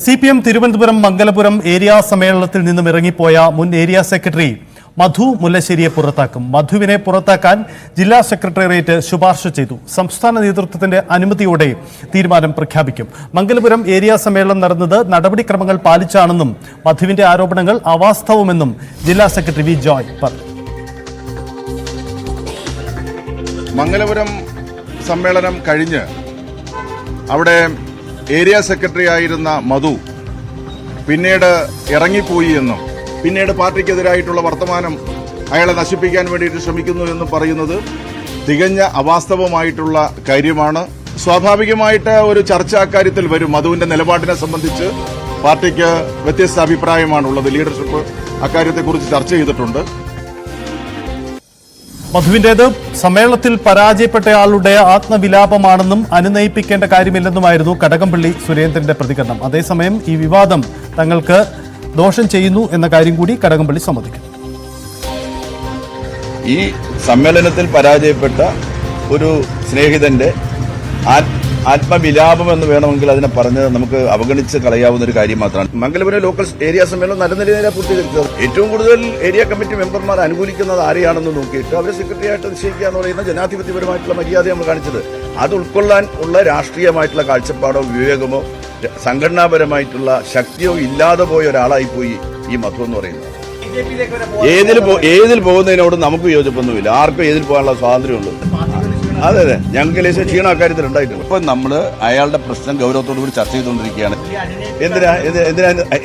CPM Thiruvananthapuram Mangalapuram area സമ്മേളനത്തിൽ നിന്നും ഇറങ്ങിപ്പോയ മുൻ ഏരിയ സെക്രട്ടറി മധു മുല്ലശ്ശേരിയെ പുറത്താക്കും. മധുവിനെ പുറത്താക്കാൻ ജില്ലാ സെക്രട്ടേറിയറ്റ് ശുപാർശ ചെയ്തു. സംസ്ഥാന നേതൃത്വത്തിന്റെ അനുമതിയോടെ തീരുമാനം പ്രഖ്യാപിക്കും. മംഗലപുരം ഏരിയ സമ്മേളനം നടന്നത് നടപടിക്രമങ്ങൾ പാലിച്ചാണെന്നും മധുവിന്റെ ആരോപണങ്ങൾ അവാസ്തവമെന്നും ജില്ലാ സെക്രട്ടറി വി ജോയ് പറഞ്ഞു. മംഗലപുരം സമ്മേളനം കഴിഞ്ഞ് അവിടെ ഏരിയ സെക്രട്ടറി ആയിരുന്ന മധു പിന്നീട് ഇറങ്ങിപ്പോയി എന്നും പിന്നീട് പാർട്ടിക്കെതിരായിട്ടുള്ള വർത്തമാനം അയാളെ നശിപ്പിക്കാൻ വേണ്ടിയിട്ട് ശ്രമിക്കുന്നു എന്നും പറയുന്നത് തികഞ്ഞ അവാസ്തവമായിട്ടുള്ള കാര്യമാണ്. സ്വാഭാവികമായിട്ട് ഒരു ചർച്ച അക്കാര്യത്തിൽ വരും. മധുവിന്റെ നിലപാടിനെ സംബന്ധിച്ച് പാർട്ടിക്ക് വ്യത്യസ്ത അഭിപ്രായമാണുള്ളത്. ലീഡർഷിപ്പ് അക്കാര്യത്തെക്കുറിച്ച് ചർച്ച ചെയ്തിട്ടുണ്ട്. മധുവിന്റേത് സമ്മേളനത്തിൽ പരാജയപ്പെട്ടയാളുടെ ആത്മവിലാപമാണെന്നും അനുനയിപ്പിക്കേണ്ട കാര്യമില്ലെന്നുമായിരുന്നു കടകംപള്ളി സുരേന്ദ്രന്റെ പ്രതികരണം. അതേസമയം ഈ വിവാദം തങ്ങൾക്ക് ദോഷം ചെയ്യുന്നു എന്ന കാര്യം കൂടി കടകംപള്ളി സമ്മതിക്കുന്നു. ഈ സമ്മേളനത്തിൽ പരാജയപ്പെട്ട ഒരു സ്നേഹിതന്റെ ആത്മവിലാപം എന്ന് വേണമെങ്കിൽ അതിനെ പറഞ്ഞ് നമുക്ക് അവഗണിച്ച് കളയാവുന്ന ഒരു കാര്യം മാത്രമാണ്. മംഗലപുരം ലോക്കൽ ഏരിയ സമ്മേളനം നല്ല നിലയിലാണ് പൂർത്തീകരിച്ചത്. ഏറ്റവും കൂടുതൽ ഏരിയ കമ്മിറ്റി മെമ്പർമാർ അനുകൂലിക്കുന്നത് ആരെയാണെന്ന് നോക്കിയിട്ട് അവരെ സെക്രട്ടറി ആയിട്ട് നിശ്ചയിക്കുക എന്ന് പറയുന്ന ജനാധിപത്യപരമായിട്ടുള്ള മര്യാദ നമ്മൾ കാണിച്ചത്. അത് ഉൾക്കൊള്ളാൻ ഉള്ള രാഷ്ട്രീയമായിട്ടുള്ള കാഴ്ചപ്പാടോ വിവേകമോ സംഘടനാപരമായിട്ടുള്ള ശക്തിയോ ഇല്ലാതെ പോയ ഒരാളായി പോയി ഈ മധു എന്ന് പറയുന്നത്. ഏതിൽ പോകുന്നതിനോട് നമുക്ക് യോജിപ്പൊന്നുമില്ല. ആർക്കും ഏതിൽ പോകാനുള്ള സ്വാതന്ത്ര്യമുള്ളൂ. അതെ അതെ, ഞങ്ങൾക്ക് ലേശം ക്ഷീണം അക്കാര്യത്തിൽ ഉണ്ടായിട്ടുണ്ട്. ഇപ്പൊ നമ്മള് അയാളുടെ പ്രശ്നം ഗൗരവത്തോടു കൂടി ചർച്ച ചെയ്തുകൊണ്ടിരിക്കുകയാണ്.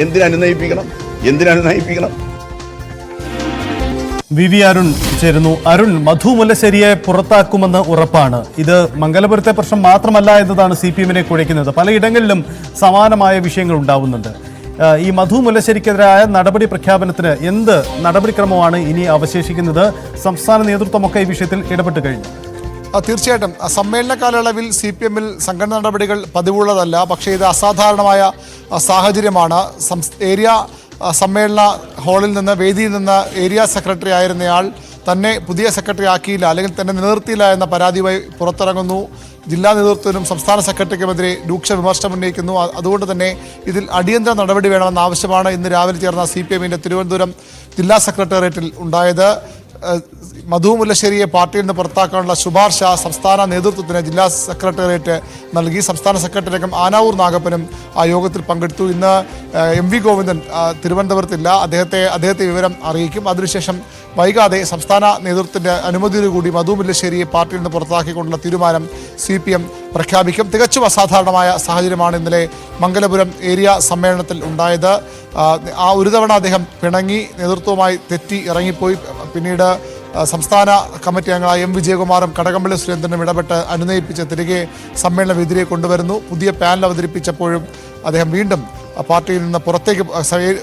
എന്തിനനുനയിപ്പിക്കണം? വി അരുൺ ചേരുന്നു. അരുൺ, മധു മുല്ലശ്ശേരിയെ പുറത്താക്കുമെന്ന് ഉറപ്പാണ്. ഇത് മംഗലപുരത്തെ പ്രശ്നം മാത്രമല്ല എന്നതാണ് CPM-നെ കുഴയ്ക്കുന്നത്. പലയിടങ്ങളിലും സമാനമായ വിഷയങ്ങൾ ഉണ്ടാവുന്നുണ്ട്. ഈ മധു മുല്ലശ്ശേരിക്കെതിരായ നടപടി പ്രഖ്യാപനത്തിന് എന്ത് നടപടിക്രമമാണ് ഇനി അവശേഷിക്കുന്നത്? സംസ്ഥാന നേതൃത്വമൊക്കെ ഈ വിഷയത്തിൽ ഇടപെട്ട് കഴിഞ്ഞു. തീർച്ചയായിട്ടും സമ്മേളന കാലയളവിൽ CPM-ൽ സംഘടന നടപടികൾ പതിവുള്ളതല്ല. പക്ഷേ ഇത് അസാധാരണമായ സാഹചര്യമാണ്. ഏരിയ സമ്മേളന ഹാളിൽ നിന്ന് വേദിയിൽ നിന്ന് ഏരിയ സെക്രട്ടറി ആയിരുന്നയാൾ തന്നെ പുതിയ സെക്രട്ടറി ആക്കിയില്ല, അല്ലെങ്കിൽ തന്നെ നിലനിർത്തിയില്ല എന്ന പരാതിയുമായി പുറത്തിറങ്ങുന്നു. ജില്ലാ നേതൃത്വത്തിനും സംസ്ഥാന സെക്രട്ടറിക്കുമെതിരെ രൂക്ഷ വിമർശനം ഉന്നയിക്കുന്നു. അതുകൊണ്ട് തന്നെ ഇതിൽ അടിയന്തര നടപടി വേണമെന്ന ആവശ്യമാണ് ഇന്ന് രാവിലെ ചേർന്ന CPM-ന്റെ തിരുവനന്തപുരം ജില്ലാ സെക്രട്ടേറിയറ്റിൽ ഉണ്ടായത്. മധു മുല്ലശ്ശേരിയെ പാർട്ടിയിൽ നിന്ന് പുറത്താക്കാനുള്ള ശുപാർശ സംസ്ഥാന നേതൃത്വത്തിന് ജില്ലാ സെക്രട്ടേറിയറ്റ് നൽകി. സംസ്ഥാന സെക്രട്ടറി അംഗം ആനാവൂർ നാഗപ്പനും ആ യോഗത്തിൽ പങ്കെടുത്തു. ഇന്ന് MV ഗോവിന്ദൻ തിരുവനന്തപുരത്തില്ല. അദ്ദേഹത്തെ വിവരം അറിയിക്കും. അതിനുശേഷം വൈകാതെ സംസ്ഥാന നേതൃത്വത്തിന്റെ അനുമതിയോടുകൂടി മധു മുല്ലശ്ശേരിയെ പാർട്ടിയിൽ നിന്ന് പുറത്താക്കിക്കൊണ്ടുള്ള തീരുമാനം CPM പ്രഖ്യാപിക്കും. തികച്ചും അസാധാരണമായ സാഹചര്യമാണ് ഇന്നലെ മംഗലപുരം ഏരിയ സമ്മേളനത്തിൽ ഉണ്ടായത്. ഒരു തവണ അദ്ദേഹം പിണങ്ങി നേതൃത്വവുമായി തെറ്റി ഇറങ്ങിപ്പോയി. പിന്നീട് സംസ്ഥാന കമ്മിറ്റി അംഗങ്ങളായ M വിജയകുമാറും കടകംപള്ളി സുരേന്ദ്രനും ഇടപെട്ട് അനുനയിപ്പിച്ച് തിരികെ സമ്മേളന വേദിയിലെ കൊണ്ടുവരുന്നു. പുതിയ പാനൽ അവതരിപ്പിച്ചപ്പോഴും അദ്ദേഹം വീണ്ടും പാർട്ടിയിൽ നിന്ന്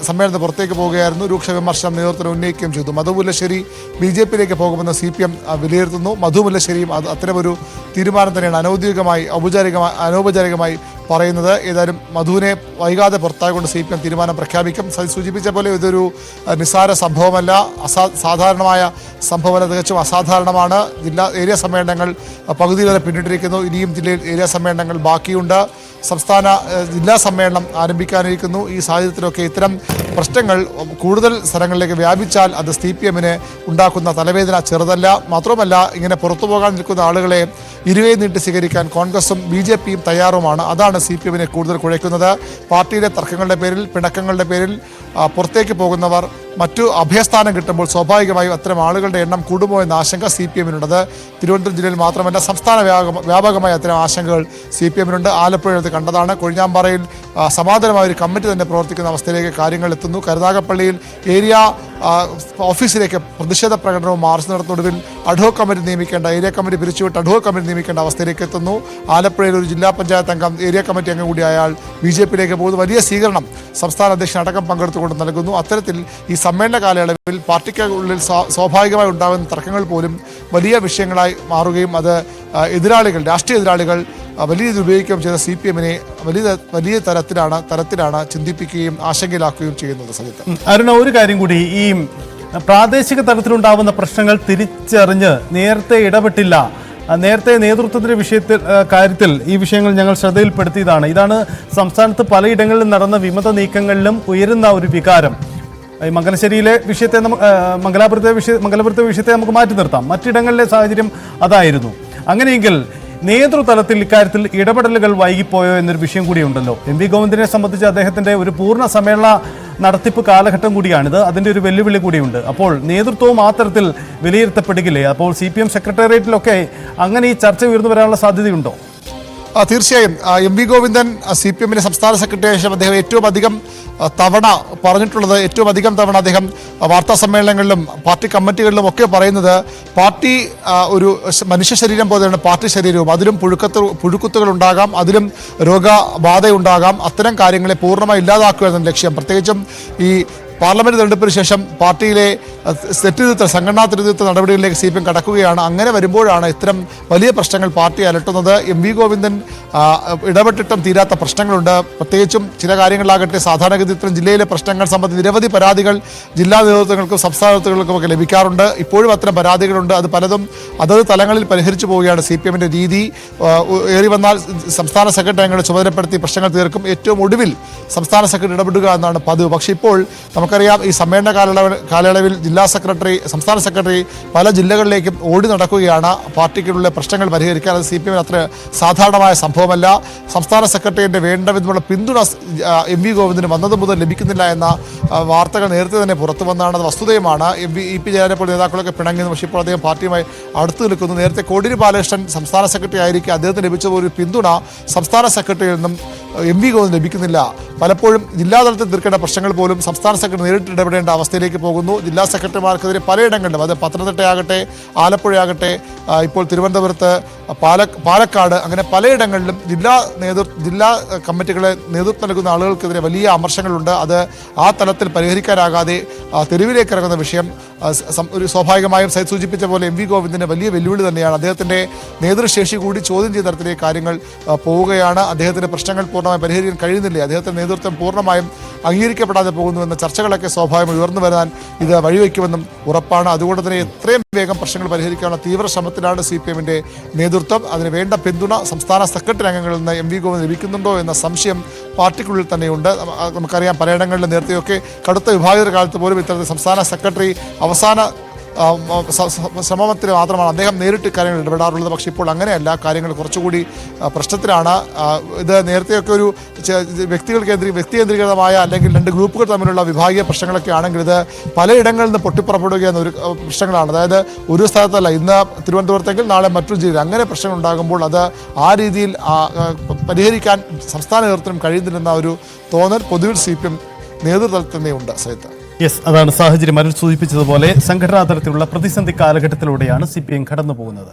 സമ്മേളനത്തിന് പുറത്തേക്ക് പോവുകയായിരുന്നു. രൂക്ഷ വിമർശനം നേതൃത്വം ഉന്നയിക്കുകയും ചെയ്തു. മധു മുല്ലശ്ശേരി BJP-യിലേക്ക് പോകുമെന്ന് CPM വിലയിരുത്തുന്നു. മധു മുല്ലശ്ശേരിയും അത്തരമൊരു തീരുമാനം തന്നെയാണ് അനൗപചാരികമായി പറയുന്നത്. ഏതായാലും മധുവിനെ വൈകാതെ പുറത്തായിക്കൊണ്ട് CPM തീരുമാനം പ്രഖ്യാപിക്കും. സൂചിപ്പിച്ച പോലെ ഇതൊരു നിസ്സാര സംഭവമല്ല, സാധാരണമായ സംഭവമല്ല, തികച്ചും അസാധാരണമാണ്. ഏരിയ സമ്മേളനങ്ങൾ പകുതിയിലേറെ പിന്നിട്ടിരിക്കുന്നു. ഇനിയും ജില്ലയിൽ ഏരിയ സമ്മേളനങ്ങൾ ബാക്കിയുണ്ട്. ജില്ലാ സമ്മേളനം ആരംഭിക്കാനിരിക്കുന്നു. ഈ സാഹചര്യത്തിലൊക്കെ ഇത്തരം പ്രശ്നങ്ങൾ കൂടുതൽ സ്ഥലങ്ങളിലേക്ക് വ്യാപിച്ചാൽ അത് CPM-ന് ഉണ്ടാക്കുന്ന തലവേദന ചെറുതല്ല. മാത്രമല്ല, ഇങ്ങനെ പുറത്തു പോകാൻ നിൽക്കുന്ന ആളുകളെ ഇരുകൈ നീട്ടി സ്വീകരിക്കാൻ കോൺഗ്രസും BJP-യും തയ്യാറുമാണ്. അതാണ് CPM-നെ കൂടുതൽ കുഴയ്ക്കുന്നത്. പാർട്ടിയിലെ തർക്കങ്ങളുടെ പേരിൽ, പിണക്കങ്ങളുടെ പേരിൽ പുറത്തേക്ക് പോകുന്നവർ മറ്റു അഭയസ്ഥാനം കിട്ടുമ്പോൾ സ്വാഭാവികമായും അത്തരം ആളുകളുടെ എണ്ണം കൂടുമോ എന്ന ആശങ്ക CPM-നുണ്ട്. തിരുവനന്തപുരം ജില്ലയിൽ മാത്രമല്ല, സംസ്ഥാന വ്യാപകമായ അത്തരം ആശങ്കകൾ CPM-നുണ്ട്. ആലപ്പുഴയിൽ കണ്ടതാണ്. കൊഴിഞ്ഞാമ്പാറയിൽ സമാന്തരമായ ഒരു കമ്മിറ്റി തന്നെ പ്രവർത്തിക്കുന്ന അവസ്ഥയിലേക്ക് കാര്യങ്ങൾ എത്തുന്നു. കരുനാഗപ്പള്ളിയിൽ ഏരിയ ഓഫീസിലേക്ക് പ്രതിഷേധ പ്രകടനവും മാർച്ച് നടത്തുന്നൊടുവിൽ അഡ്ഹോക് കമ്മിറ്റി നിയമിക്കേണ്ട, ഏരിയ കമ്മിറ്റി പിരിച്ചുവിട്ട് അഡ്ഹോക് കമ്മിറ്റി നിയമിക്കേണ്ട അവസ്ഥയിലേക്ക് എത്തുന്നു. ആലപ്പുഴയിൽ ഒരു ജില്ലാ പഞ്ചായത്ത് അംഗം ഏരിയ കമ്മിറ്റി അംഗം കൂടി അയാൾ BJP-യിലേക്ക് പോകുന്നു. വലിയ സ്വീകരണം സംസ്ഥാന അധ്യക്ഷൻ അടക്കം പങ്കെടുത്തുകൊണ്ട് നൽകുന്നു. അത്തരത്തിൽ ഈ സമ്മേളന കാലയളവിൽ പാർട്ടിക്കുള്ളിൽ സ്വാഭാവികമായി ഉണ്ടാകുന്ന തർക്കങ്ങൾ പോലും വലിയ വിഷയങ്ങളായി മാറുകയും അത് രാഷ്ട്രീയ എതിരാളികൾ വലിയ രീതിയിൽ ഉപയോഗിക്കുകയും ചെയ്ത CPM-നെ വലിയ തരത്തിലാണ് ചിന്തിപ്പിക്കുകയും ആശങ്കയിലാക്കുകയും ചെയ്യുന്നത്. സജിത്ത്, അരുണ, ഒരു കാര്യം കൂടി, ഈ പ്രാദേശിക തലത്തിലുണ്ടാവുന്ന പ്രശ്നങ്ങൾ തിരിച്ചറിഞ്ഞ് നേരത്തെ ഇടപെട്ടില്ല നേരത്തെ നേതൃത്വത്തിന്റെ കാര്യത്തിൽ ഈ വിഷയങ്ങൾ ഞങ്ങൾ ശ്രദ്ധയിൽപ്പെടുത്തിയതാണ്. ഇതാണ് സംസ്ഥാനത്ത് പലയിടങ്ങളിലും നടന്ന വിമത നീക്കങ്ങളിലും ഉയരുന്ന ഒരു വികാരം. ഈ മംഗലശ്ശേരിയിലെ വിഷയത്തെ മംഗലാപുരത്തെ വിഷയത്തെ നമുക്ക് മാറ്റി നിർത്താം. മറ്റിടങ്ങളിലെ സാഹചര്യം അതായിരുന്നു. അങ്ങനെയെങ്കിൽ നേതൃതലത്തിൽ ഇക്കാര്യത്തിൽ ഇടപെടലുകൾ വൈകിപ്പോയോ എന്നൊരു വിഷയം കൂടിയുണ്ടല്ലോ. എം വി ഗോവിന്ദനെ സംബന്ധിച്ച് അദ്ദേഹത്തിന്റെ ഒരു പൂർണ്ണ സമ്മേളന നടത്തിപ്പ് കാലഘട്ടം കൂടിയാണിത്. അതിന്റെ ഒരു വെല്ലുവിളി കൂടിയുണ്ട്. അപ്പോൾ നേതൃത്വവും ആ തരത്തിൽ വിലയിരുത്തപ്പെടുകയില്ലേ? അപ്പോൾ CPM സെക്രട്ടേറിയറ്റിലൊക്കെ അങ്ങനെ ഈ ചർച്ച ഉയർന്നു വരാനുള്ള സാധ്യതയുണ്ടോ? തീർച്ചയായും എം വി ഗോവിന്ദൻ CPM-ന്റെ സംസ്ഥാന സെക്രട്ടറി ശേഷം അദ്ദേഹം ഏറ്റവും അധികം തവണ പറഞ്ഞിട്ടുള്ളത്, ഏറ്റവും അധികം തവണ അദ്ദേഹം വാർത്താ സമ്മേളനങ്ങളിലും പാർട്ടി കമ്മിറ്റികളിലും ഒക്കെ പറയുന്നത് പാർട്ടി ഒരു മനുഷ്യ ശരീരം പോലെയാണ് പാർട്ടി ശരീരവും. അതിലും പുഴുക്കുത്തുകൾ ഉണ്ടാകാം, അതിലും രോഗബാധയുണ്ടാകാം. അത്തരം കാര്യങ്ങളെ പൂർണ്ണമായി ഇല്ലാതാക്കുക എന്ന ലക്ഷ്യം. പ്രത്യേകിച്ചും ഈ പാർലമെന്റ് തെരഞ്ഞെടുപ്പിന് ശേഷം പാർട്ടിയിലെ സംഘടനാ തിരുത്തിരുത്ത നടപടികളിലേക്ക് CPM കടക്കുകയാണ്. അങ്ങനെ വരുമ്പോഴാണ് ഇത്തരം വലിയ പ്രശ്നങ്ങൾ പാർട്ടി അലട്ടുന്നത്. എം വി ഗോവിന്ദൻ ഇടപെട്ടിട്ടും തീരാത്ത പ്രശ്നങ്ങളുണ്ട്. പ്രത്യേകിച്ചും ചില കാര്യങ്ങളിലാകട്ടെ സാധാരണഗതി ഇത്തരം ജില്ലയിലെ പ്രശ്നങ്ങൾ സംബന്ധിച്ച് നിരവധി പരാതികൾ ജില്ലാ നേതൃത്വങ്ങൾക്കും സംസ്ഥാന നേതൃത്വങ്ങൾക്കും ഒക്കെ ലഭിക്കാറുണ്ട്. ഇപ്പോഴും അത്തരം പരാതികളുണ്ട്. അത് പലതും അതത് തലങ്ങളിൽ പരിഹരിച്ചു പോവുകയാണ് CPM-ന്റെ രീതി. ഏറി വന്നാൽ സംസ്ഥാന സെക്രട്ടറി അംഗങ്ങളെ ചുമതലപ്പെടുത്തി പ്രശ്നങ്ങൾ തീർക്കും. ഏറ്റവും ഒടുവിൽ സംസ്ഥാന സെക്രട്ടറി ഇടപെടുക എന്നാണ് പതിവ്. പക്ഷേ ഇപ്പോൾ നമുക്കറിയാം ഈ സമ്മേളന കാലയളവിൽ സംസ്ഥാന സെക്രട്ടറി പല ജില്ലകളിലേക്കും ഓടി നടക്കുകയാണ് പാർട്ടിക്കുള്ള പ്രശ്നങ്ങൾ പരിഹരിക്കാൻ. അത് CPM-ന് അത്ര സാധാരണമായ സംഭവമല്ല. സംസ്ഥാന സെക്രട്ടറിയുടെ വേണ്ട വിധമുള്ള പിന്തുണ എം വി ഗോവിന്ദന് വന്നത് മുതൽ ലഭിക്കുന്നില്ല എന്ന വാർത്തകൾ നേരത്തെ തന്നെ പുറത്തു വന്നതാണ്. അത് വസ്തുതയുമാണ്. EP ജയരാജനെ പോലെ നേതാക്കളൊക്കെ പിണങ്ങുന്നു. പക്ഷേ ഇപ്പോൾ അദ്ദേഹം പാർട്ടിയുമായി അടുത്ത് നിൽക്കുന്നു. നേരത്തെ കോടിയേരി ബാലകൃഷ്ണൻ സംസ്ഥാന സെക്രട്ടറി ആയിരിക്കും. അദ്ദേഹത്തിന് ലഭിച്ച ഒരു പിന്തുണ സംസ്ഥാന സെക്രട്ടറിയിൽ നിന്നും എം വി ഗോവിന്ദൻ ലഭിക്കുന്നില്ല. പലപ്പോഴും ജില്ലാതലത്തിൽ തീർക്കേണ്ട പ്രശ്നങ്ങൾ പോലും സംസ്ഥാന സെക്രട്ടറി നേരിട്ട് ഇടപെടേണ്ട അവസ്ഥയിലേക്ക് പോകുന്നു. ജില്ലാ സെക്രട്ടറിമാർക്കെതിരെ പലയിടങ്ങളിലും, അത് പത്തനംതിട്ടയാകട്ടെ, ആലപ്പുഴയാകട്ടെ, ഇപ്പോൾ തിരുവനന്തപുരത്ത്, പാലക്കാട്, അങ്ങനെ പലയിടങ്ങളിലും ജില്ലാ കമ്മിറ്റികളെ നേതൃത്വം നൽകുന്ന ആളുകൾക്കെതിരെ വലിയ അമർശങ്ങളുണ്ട്. അത് ആ തലത്തിൽ പരിഹരിക്കാനാകാതെ തെരുവിലേക്ക് ഇറങ്ങുന്ന വിഷയം ഒരു സ്വാഭാവികമായും സൈത് സൂചിപ്പിച്ച പോലെ എം വി ഗോവിന്ദന് വലിയ വെല്ലുവിളി തന്നെയാണ്. അദ്ദേഹത്തിൻ്റെ നേതൃശേഷി കൂടി ചോദ്യം ചെയ്യുന്ന തരത്തിലേക്ക് കാര്യങ്ങൾ പോവുകയാണ്. അദ്ദേഹത്തിൻ്റെ പ്രശ്നങ്ങൾ പൂർണ്ണമായും പരിഹരിക്കാൻ കഴിയുന്നില്ലേ, അദ്ദേഹത്തിൻ്റെ നേതൃത്വം പൂർണ്ണമായും അംഗീകരിക്കപ്പെടാതെ പോകുന്നുവെന്ന ചർച്ചകളൊക്കെ സ്വാഭാവികം ഉയർന്നു വരാൻ ഇത് വഴിവെക്കുമെന്നും ഉറപ്പാണ്. അതുകൊണ്ട് തന്നെ എത്രയും വേഗം പ്രശ്നങ്ങൾ പരിഹരിക്കാനുള്ള തീവ്ര ശ്രമത്തിലാണ് CPM-ന്റെ നേതൃത്വം. അതിന് വേണ്ട പിന്തുണ സംസ്ഥാന സെക്രട്ടറി അംഗങ്ങളിൽ നിന്ന് എം വി ഗോവിന്ദൻ ലഭിക്കുന്നുണ്ടോ എന്ന സംശയം പാർട്ടിക്കുള്ളിൽ തന്നെയുണ്ട്. നമുക്കറിയാം പലയിടങ്ങളിലും നേരത്തെയൊക്കെ കടുത്ത വിഭാഗീയത കാലത്ത് പോലും ഇത്തരത്തിൽ സംസ്ഥാന സെക്രട്ടറി അവസാന ശ്രമത്തിൽ മാത്രമാണ് അദ്ദേഹം നേരിട്ട് കാര്യങ്ങൾ ഇടപെടാറുള്ളത്. പക്ഷേ ഇപ്പോൾ അങ്ങനെയല്ല, കാര്യങ്ങൾ കുറച്ചുകൂടി പ്രശ്നത്തിലാണ്. ഇത് നേരത്തെയൊക്കെ ഒരു വ്യക്തി കേന്ദ്രീകൃതമായ അല്ലെങ്കിൽ രണ്ട് ഗ്രൂപ്പുകൾ തമ്മിലുള്ള വിഭാഗീയ പ്രശ്നങ്ങളൊക്കെ ആണെങ്കിൽ ഇത് പലയിടങ്ങളിൽ നിന്ന് പൊട്ടിപ്പുറപ്പെടുക എന്നൊരു പ്രശ്നങ്ങളാണ്. അതായത് ഒരു സ്ഥലത്തല്ല, ഇന്ന് തിരുവനന്തപുരത്തെങ്കിൽ നാളെ മറ്റൊരു ജില്ലയിൽ അങ്ങനെ പ്രശ്നങ്ങൾ ഉണ്ടാകുമ്പോൾ അത് ആ രീതിയിൽ പരിഹരിക്കാൻ സംസ്ഥാന നേതൃത്വം കഴിയുന്നില്ലെന്ന ഒരു തോന്നൽ പൊതുവിൽ CPM നേതൃത്വത്തിൽ തന്നെയുണ്ട്. സഹിത അതാണ് സാഹചര്യം. അരുൺ സൂചിപ്പിച്ചതുപോലെ സംഘടനാ തലത്തിലുള്ള പ്രതിസന്ധി കാലഘട്ടത്തിലൂടെയാണ് CPM കടന്നു പോകുന്നത്.